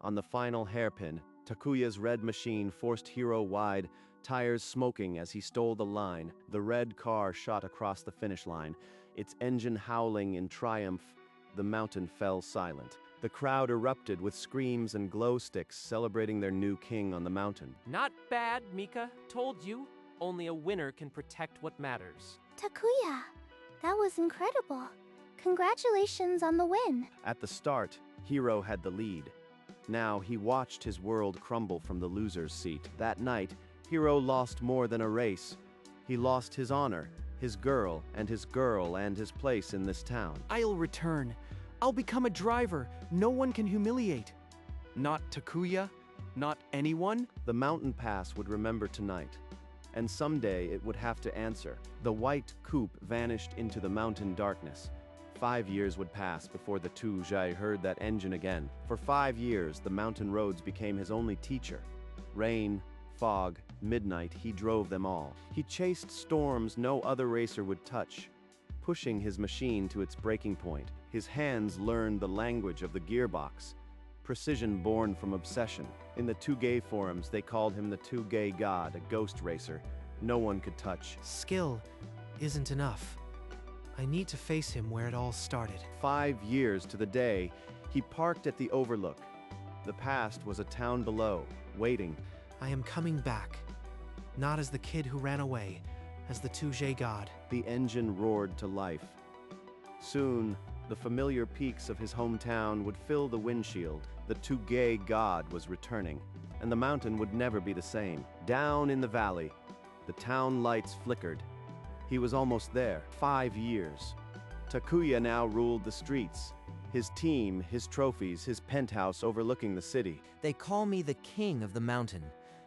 On the final hairpin, Takuya's red machine forced Hiro wide, tires smoking as he stole the line. The red car shot across the finish line, its engine howling in triumph. The mountain fell silent. The crowd erupted with screams and glow sticks celebrating their new king on the mountain. Not bad, Mika. Told you. Only a winner can protect what matters. Takuya, that was incredible. Congratulations on the win. At the start, Hiro had the lead. Now he watched his world crumble from the loser's seat. That night, Hiro lost more than a race. He lost his honor, his girl, and his place in this town. I'll return. I'll become a driver no one can humiliate. Not Takuya, not anyone. The mountain pass would remember tonight, and someday it would have to answer. The white coupe vanished into the mountain darkness. 5 years would pass before the Touge heard that engine again. For 5 years, the mountain roads became his only teacher. Rain, fog, midnight, he drove them all. He chased storms no other racer would touch, pushing his machine to its breaking point. His hands learned the language of the gearbox, precision born from obsession. In the Touge forums, they called him the Touge God, a ghost racer no one could touch. Skill isn't enough. I need to face him where it all started. 5 years to the day, he parked at the overlook. The past was a town below, waiting. I am coming back. Not as the kid who ran away, as the Touge God. The engine roared to life. Soon, the familiar peaks of his hometown would fill the windshield. The Touge God was returning, and the mountain would never be the same. Down in the valley, the town lights flickered. He was almost there. 5 years. Takuya now ruled the streets. His team, his trophies, his penthouse overlooking the city. They call me the king of the mountain,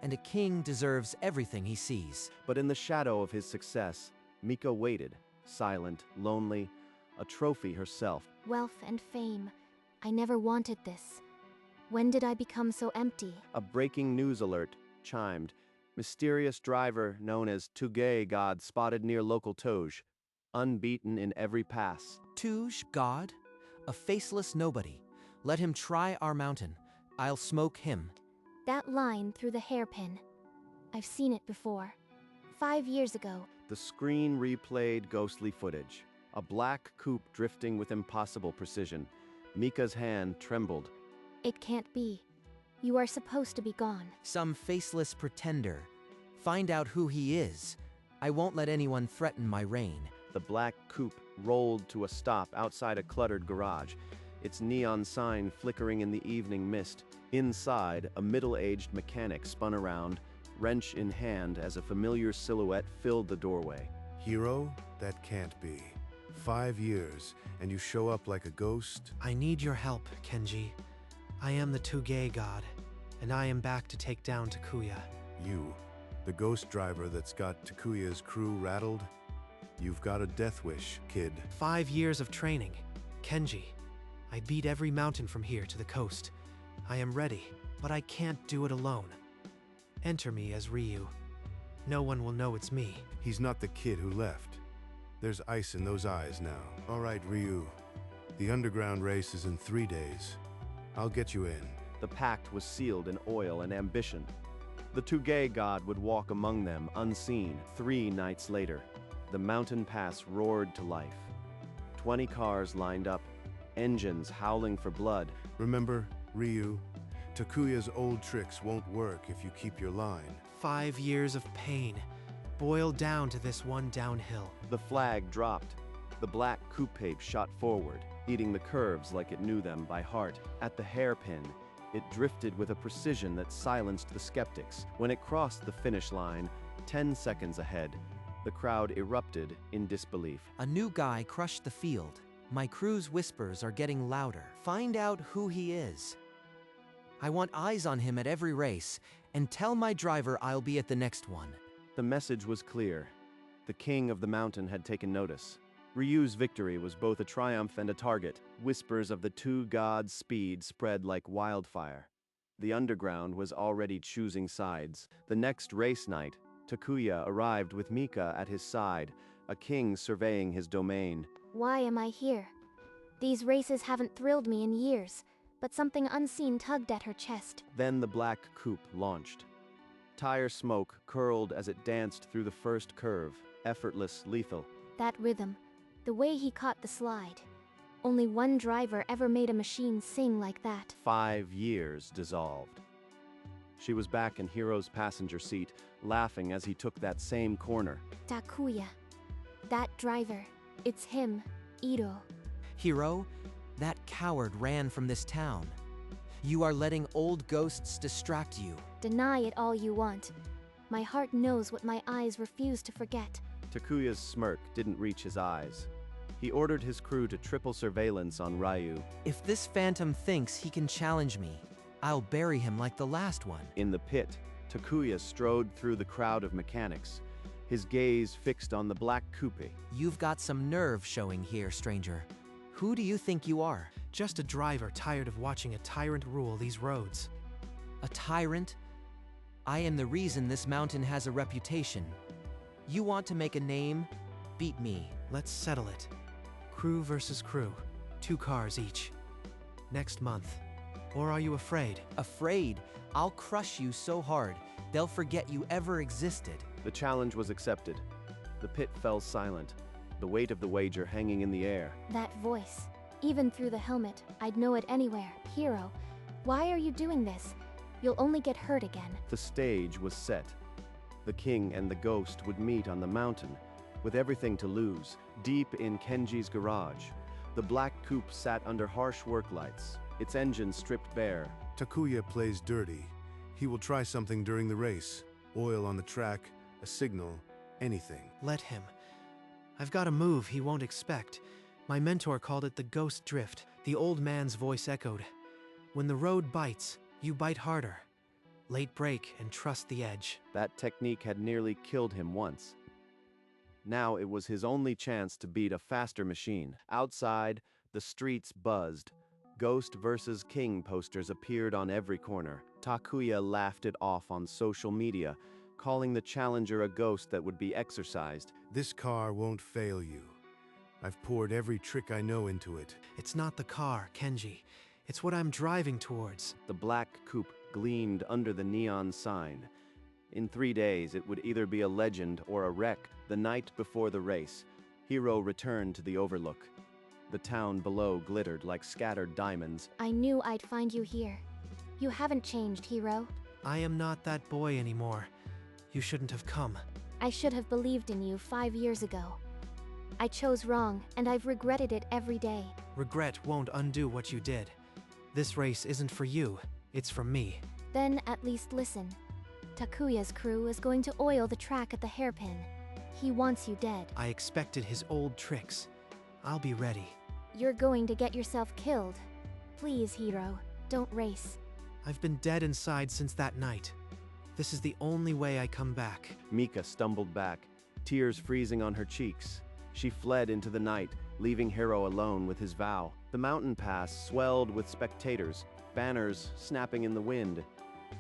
and a king deserves everything he sees. But in the shadow of his success, Mika waited, silent, lonely, a trophy herself. Wealth and fame. I never wanted this. When did I become so empty? A breaking news alert chimed. Mysterious driver known as Touge God spotted near local Touge, unbeaten in every pass. Touge God? A faceless nobody. Let him try our mountain. I'll smoke him. That line through the hairpin. I've seen it before. 5 years ago. The screen replayed ghostly footage. A black coupe drifting with impossible precision. Mika's hand trembled. It can't be. You are supposed to be gone. Some faceless pretender. Find out who he is. I won't let anyone threaten my reign. The black coupe rolled to a stop outside a cluttered garage, its neon sign flickering in the evening mist. Inside, a middle-aged mechanic spun around, wrench in hand as a familiar silhouette filled the doorway. Hiro? That can't be. 5 years, and you show up like a ghost? I need your help, Kenji. I am the Touge God, and I am back to take down Takuya. You, the ghost driver that's got Takuya's crew rattled? You've got a death wish, kid. 5 years of training. Kenji, I beat every mountain from here to the coast. I am ready, but I can't do it alone. Enter me as Ryu. No one will know it's me. He's not the kid who left. There's ice in those eyes now. All right, Ryu. The underground race is in 3 days. I'll get you in. The pact was sealed in oil and ambition. The Touge God would walk among them unseen. 3 nights later, the mountain pass roared to life. 20 cars lined up, engines howling for blood. Remember, Ryu, Takuya's old tricks won't work if you keep your line. 5 years of pain, boiled down to this one downhill. The flag dropped. The black coupe shot forward, eating the curves like it knew them by heart. At the hairpin, it drifted with a precision that silenced the skeptics. When it crossed the finish line, 10 seconds ahead, the crowd erupted in disbelief. A new guy crushed the field. My crew's whispers are getting louder. Find out who he is. I want eyes on him at every race, and tell my driver I'll be at the next one. The message was clear. The king of the mountain had taken notice. Ryu's victory was both a triumph and a target. Whispers of the 2 gods' speed spread like wildfire. The underground was already choosing sides. The next race night, Takuya arrived with Mika at his side, a king surveying his domain. Why am I here? These races haven't thrilled me in years. but something unseen tugged at her chest. Then the black coupe launched. Tire smoke curled as it danced through the first curve, effortless, lethal. That rhythm, the way he caught the slide. Only one driver ever made a machine sing like that. 5 years dissolved. She was back in Hiro's passenger seat, laughing as he took that same corner. Takuya. That driver. It's him, Ito. Hiro, that coward ran from this town. You are letting old ghosts distract you. Deny it all you want. My heart knows what my eyes refuse to forget. Takuya's smirk didn't reach his eyes. He ordered his crew to triple surveillance on Ryu. If this phantom thinks he can challenge me, I'll bury him like the last one. In the pit, Takuya strode through the crowd of mechanics, his gaze fixed on the black coupe. You've got some nerve showing here, stranger. Who do you think you are? Just a driver tired of watching a tyrant rule these roads. A tyrant? I am the reason this mountain has a reputation. You want to make a name? Beat me. Let's settle it. Crew versus crew. 2 cars each. Next month. Or are you afraid? Afraid? I'll crush you so hard, they'll forget you ever existed. The challenge was accepted. The pit fell silent, the weight of the wager hanging in the air. That voice. Even through the helmet, I'd know it anywhere. Hiro, why are you doing this? You'll only get hurt again. The stage was set. The king and the ghost would meet on the mountain, with everything to lose. Deep in Kenji's garage, the black coupe sat under harsh work lights, its engine stripped bare. Takuya plays dirty. He will try something during the race. Oil on the track, a signal, anything. Let him. I've got a move he won't expect. My mentor called it the ghost drift. The old man's voice echoed. When the road bites, you bite harder. Late brake and trust the edge. That technique had nearly killed him once. Now it was his only chance to beat a faster machine. Outside, the streets buzzed. Ghost versus King posters appeared on every corner. Takuya laughed it off on social media, calling the challenger a ghost that would be exorcised. This car won't fail you. I've poured every trick I know into it. It's not the car, Kenji. It's what I'm driving towards. The black coupe gleamed under the neon sign. In 3 days, it would either be a legend or a wreck. The night before the race, Hiro returned to the overlook. The town below glittered like scattered diamonds. I knew I'd find you here. You haven't changed, Hiro. I am not that boy anymore. You shouldn't have come. I should have believed in you 5 years ago. I chose wrong, and I've regretted it every day. Regret won't undo what you did. This race isn't for you, it's for me. Then at least listen. Takuya's crew is going to oil the track at the hairpin. He wants you dead. I expected his old tricks. I'll be ready. You're going to get yourself killed. Please, Hiro, don't race. I've been dead inside since that night. This is the only way I come back. Mika stumbled back, tears freezing on her cheeks. She fled into the night, leaving Hiro alone with his vow. The mountain pass swelled with spectators, banners snapping in the wind.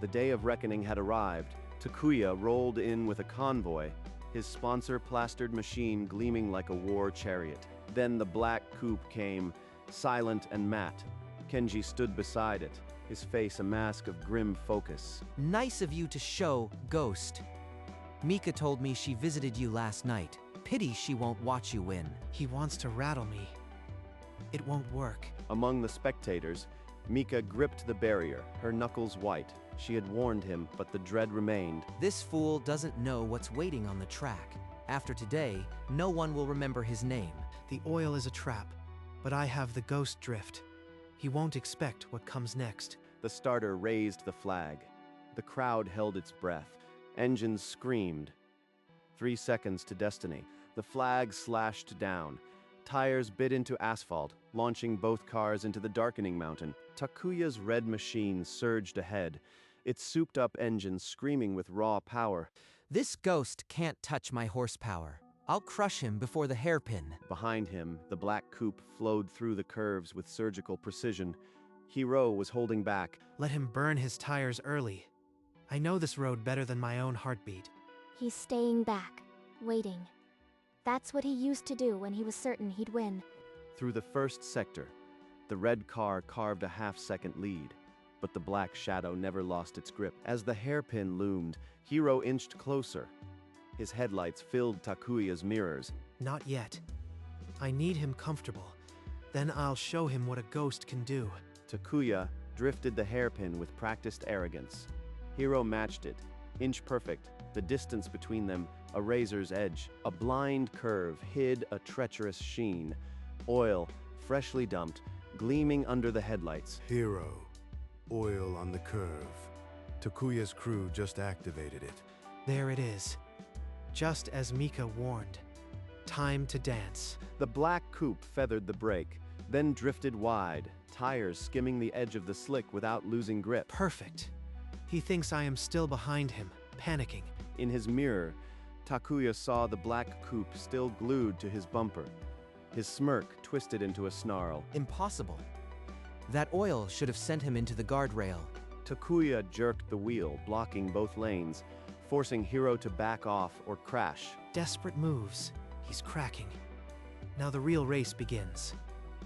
The day of reckoning had arrived. Takuya rolled in with a convoy, his sponsor-plastered machine gleaming like a war chariot. Then the black coupe came, silent and matte. Kenji stood beside it, his face a mask of grim focus. Nice of you to show, Ghost. Mika told me she visited you last night. Pity she won't watch you win. He wants to rattle me. It won't work. Among the spectators, Mika gripped the barrier, her knuckles white. She had warned him, but the dread remained. This fool doesn't know what's waiting on the track. After today, no one will remember his name. The oil is a trap, but I have the ghost drift. He won't expect what comes next. The starter raised the flag. The crowd held its breath. Engines screamed. 3 seconds to destiny. The flag slashed down. Tires bit into asphalt, launching both cars into the darkening mountain. Takuya's red machine surged ahead, its souped-up engine screaming with raw power. This ghost can't touch my horsepower. I'll crush him before the hairpin. Behind him, the black coupe flowed through the curves with surgical precision. Hiro was holding back. Let him burn his tires early. I know this road better than my own heartbeat. He's staying back, waiting. That's what he used to do when he was certain he'd win. Through the first sector, The red car carved a half-second lead, but the black shadow never lost its grip. As the hairpin loomed, Hiro inched closer. His headlights filled Takuya's mirrors. Not yet. I need him comfortable. Then I'll show him what a ghost can do. Takuya drifted the hairpin with practiced arrogance. Hiro matched it, inch perfect, the distance between them a razor's edge. A blind curve hid a treacherous sheen. Oil, freshly dumped, gleaming under the headlights. Hero. Oil on the curve. Takuya's crew just activated it. There it is. Just as Mika warned. Time to dance. The black coupe feathered the brake, then drifted wide, tires skimming the edge of the slick without losing grip. Perfect. He thinks I am still behind him, panicking. In his mirror, Takuya saw the black coupe still glued to his bumper. His smirk twisted into a snarl. Impossible. That oil should have sent him into the guardrail. Takuya jerked the wheel, blocking both lanes, forcing Hiro to back off or crash. Desperate moves. He's cracking. Now the real race begins.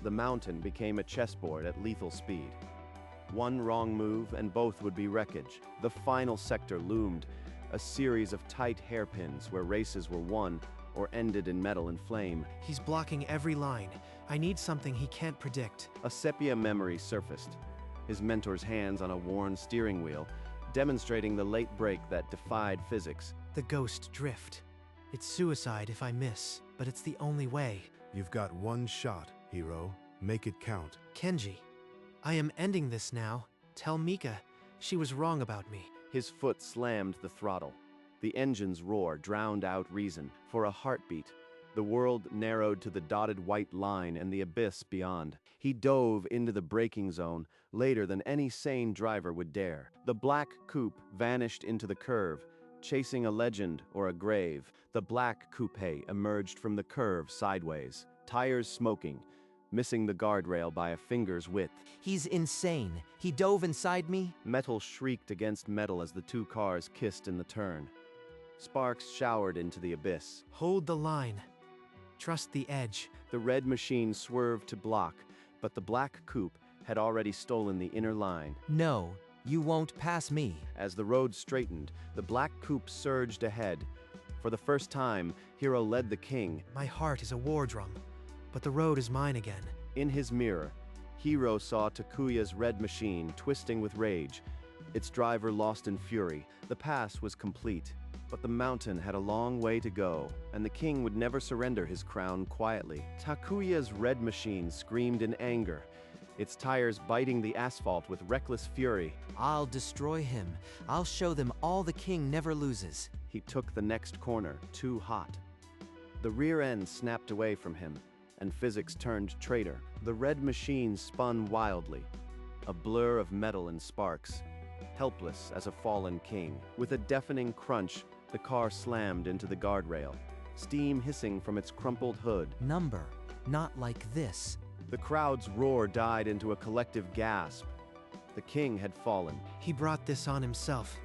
The mountain became a chessboard at lethal speed. One wrong move and both would be wreckage. The final sector loomed, a series of tight hairpins where races were won or ended in metal and flame. He's blocking every line. I need something he can't predict. A sepia memory surfaced, his mentor's hands on a worn steering wheel, demonstrating the late brake that defied physics. The ghost drift. It's suicide if I miss, but it's the only way. You've got one shot, Hiro. Make it count. Kenji, I am ending this now. Tell Mika. She was wrong about me. His foot slammed the throttle. The engine's roar drowned out reason. For a heartbeat, the world narrowed to the dotted white line and the abyss beyond. He dove into the braking zone later than any sane driver would dare. The black coupe vanished into the curve, chasing a legend or a grave. The black coupe emerged from the curve sideways, tires smoking, missing the guardrail by a finger's width. He's insane. He dove inside me. Metal shrieked against metal as the two cars kissed in the turn. Sparks showered into the abyss. Hold the line. Trust the edge. The red machine swerved to block, but the black coupe had already stolen the inner line. No, you won't pass me. As the road straightened, the black coupe surged ahead. For the first time, Hiro led the king. My heart is a war drum, but the road is mine again. In his mirror, Hiro saw Takuya's red machine twisting with rage, its driver lost in fury. The pass was complete, but the mountain had a long way to go, and the king would never surrender his crown quietly. Takuya's red machine screamed in anger, its tires biting the asphalt with reckless fury. I'll destroy him. I'll show them all the king never loses. He took the next corner, too hot. The rear end snapped away from him, and physics turned traitor. The red machine spun wildly, a blur of metal and sparks, helpless as a fallen king. With a deafening crunch, the car slammed into the guardrail, steam hissing from its crumpled hood. Number, not like this. The crowd's roar died into a collective gasp. The king had fallen. He brought this on himself.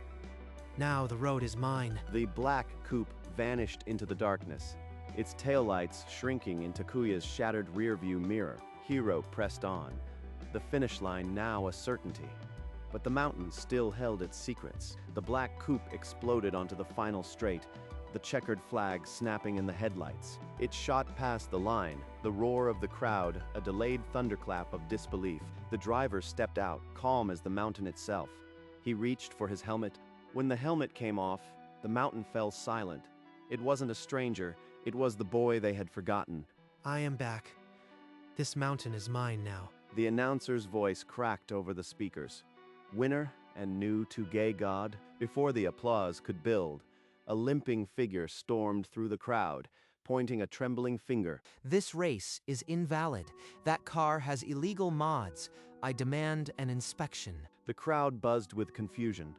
Now the road is mine. The black coupe vanished into the darkness, its taillights shrinking in Takuya's shattered rearview mirror. Hiro pressed on, the finish line now a certainty. But the mountain still held its secrets. The black coupe exploded onto the final straight, the checkered flag snapping in the headlights. It shot past the line, the roar of the crowd, a delayed thunderclap of disbelief. The driver stepped out, calm as the mountain itself. He reached for his helmet. When the helmet came off, the mountain fell silent. It wasn't a stranger, it was the boy they had forgotten. I am back. This mountain is mine now. The announcer's voice cracked over the speakers. Winner and new Touge god. Before the applause could build, a limping figure stormed through the crowd, pointing a trembling finger. This race is invalid. That car has illegal mods. I demand an inspection. The crowd buzzed with confusion.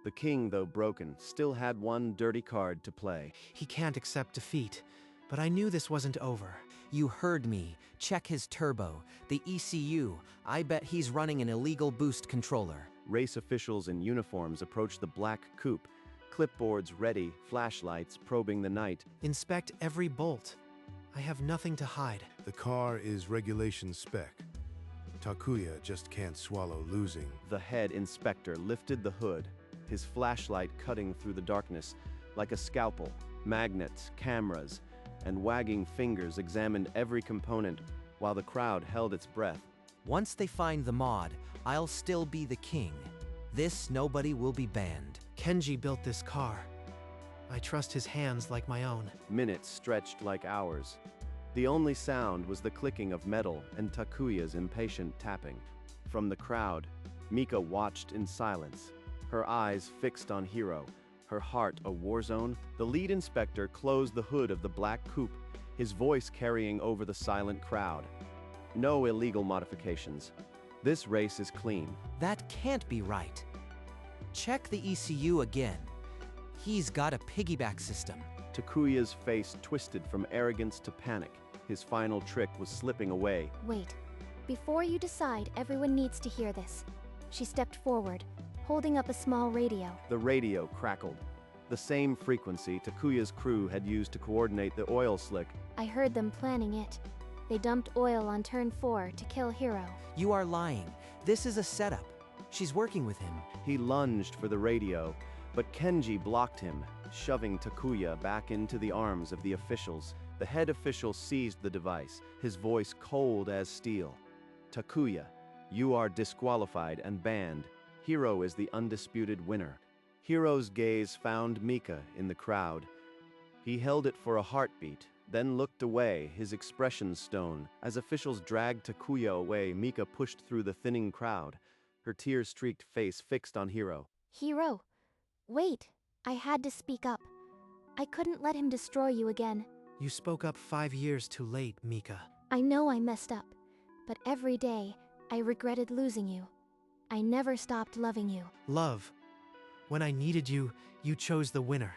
The king, though broken, still had one dirty card to play. He can't accept defeat, but I knew this wasn't over. You heard me. Check his turbo. The ECU. I bet he's running an illegal boost controller. Race officials in uniforms approached the black coupe, clipboards ready, flashlights probing the night. Inspect every bolt. I have nothing to hide. The car is regulation spec. Takuya just can't swallow losing. The head inspector lifted the hood, his flashlight cutting through the darkness like a scalpel. Magnets, cameras, and wagging fingers examined every component while the crowd held its breath. Once they find the mod, I'll still be the king. This nobody will be banned. Kenji built this car. I trust his hands like my own. Minutes stretched like hours. The only sound was the clicking of metal and Takuya's impatient tapping. From the crowd, Mika watched in silence, her eyes fixed on Hiro, her heart a war zone. The lead inspector closed the hood of the black coupe, his voice carrying over the silent crowd. No illegal modifications. This race is clean. That can't be right. Check the ECU again. He's got a piggyback system. Takuya's face twisted from arrogance to panic. His final trick was slipping away. Wait. Before you decide, everyone needs to hear this. She stepped forward, holding up a small radio. The radio crackled. The same frequency Takuya's crew had used to coordinate the oil slick. I heard them planning it. They dumped oil on turn 4 to kill Hiro. You are lying. This is a setup. She's working with him. He lunged for the radio, but Kenji blocked him, shoving Takuya back into the arms of the officials. The head official seized the device, his voice cold as steel. Takuya, you are disqualified and banned. Hiro is the undisputed winner. Hiro's gaze found Mika in the crowd. He held it for a heartbeat, then looked away, his expression stone. As officials dragged Takuya away, Mika pushed through the thinning crowd, her tear-streaked face fixed on Hiro. Hiro, wait. I had to speak up. I couldn't let him destroy you again. You spoke up 5 years too late, Mika. I know I messed up, but every day, I regretted losing you. I never stopped loving you. Love. When I needed you, you chose the winner.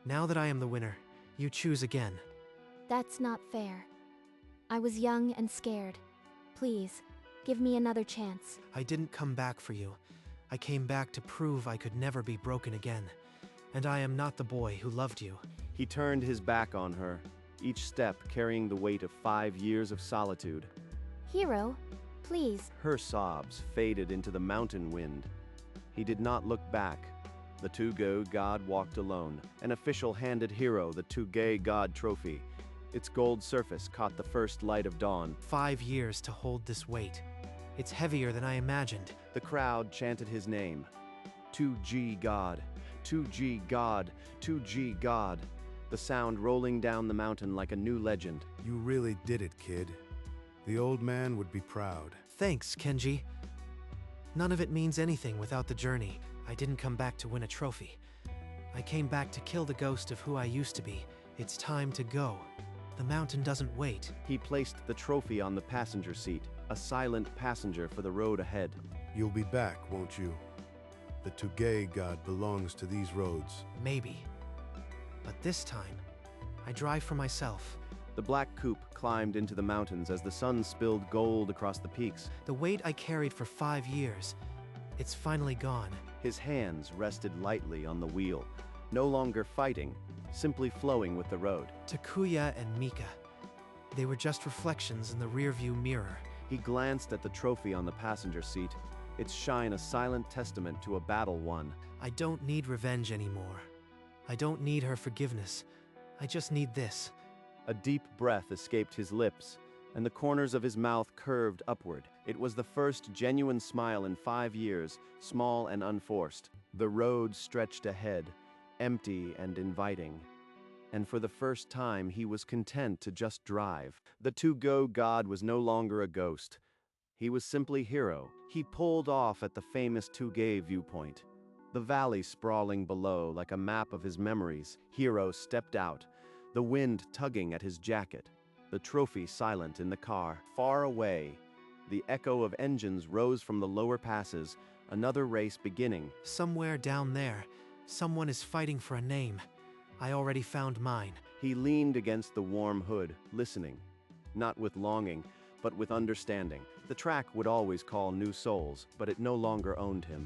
Now that I am the winner, you choose again. That's not fair. I was young and scared. Please, give me another chance. I didn't come back for you. I came back to prove I could never be broken again. And I am not the boy who loved you. He turned his back on her, each step carrying the weight of 5 years of solitude. Hiro, please. Her sobs faded into the mountain wind. He did not look back. The Touge god walked alone. An official handed Hiro the Touge god trophy. Its gold surface caught the first light of dawn. 5 years to hold this weight. It's heavier than I imagined. The crowd chanted his name. Touge god, Touge god, Touge god. The sound rolling down the mountain like a new legend. You really did it, kid. The old man would be proud. Thanks, Kenji. None of it means anything without the journey. I didn't come back to win a trophy. I came back to kill the ghost of who I used to be. It's time to go. The mountain doesn't wait. He placed the trophy on the passenger seat, a silent passenger for the road ahead. You'll be back, won't you? The Touge god belongs to these roads. Maybe. But this time, I drive for myself. The black coupe climbed into the mountains as the sun spilled gold across the peaks. The weight I carried for 5 years, it's finally gone. His hands rested lightly on the wheel, no longer fighting, simply flowing with the road. Takuya and Mika, they were just reflections in the rearview mirror. He glanced at the trophy on the passenger seat, its shine a silent testament to a battle won. I don't need revenge anymore. I don't need her forgiveness. I just need this. A deep breath escaped his lips, and the corners of his mouth curved upward. It was the first genuine smile in 5 years, small and unforced. The road stretched ahead, empty and inviting. And for the first time, he was content to just drive. The Touge god was no longer a ghost. He was simply Hiro. He pulled off at the famous Touge viewpoint. The valley sprawling below like a map of his memories. Hiro stepped out, the wind tugging at his jacket, the trophy silent in the car. Far away, the echo of engines rose from the lower passes, another race beginning. Somewhere down there, someone is fighting for a name. I already found mine. He leaned against the warm hood, listening, not with longing, but with understanding. The track would always call new souls, but it no longer owned him.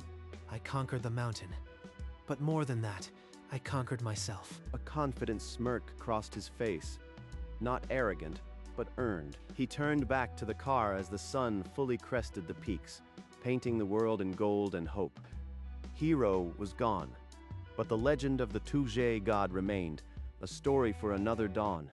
I conquered the mountain. But more than that, I conquered myself. A confident smirk crossed his face. Not arrogant, but earned. He turned back to the car as the sun fully crested the peaks, painting the world in gold and hope. Hero was gone, but the legend of the Touge god remained, a story for another dawn.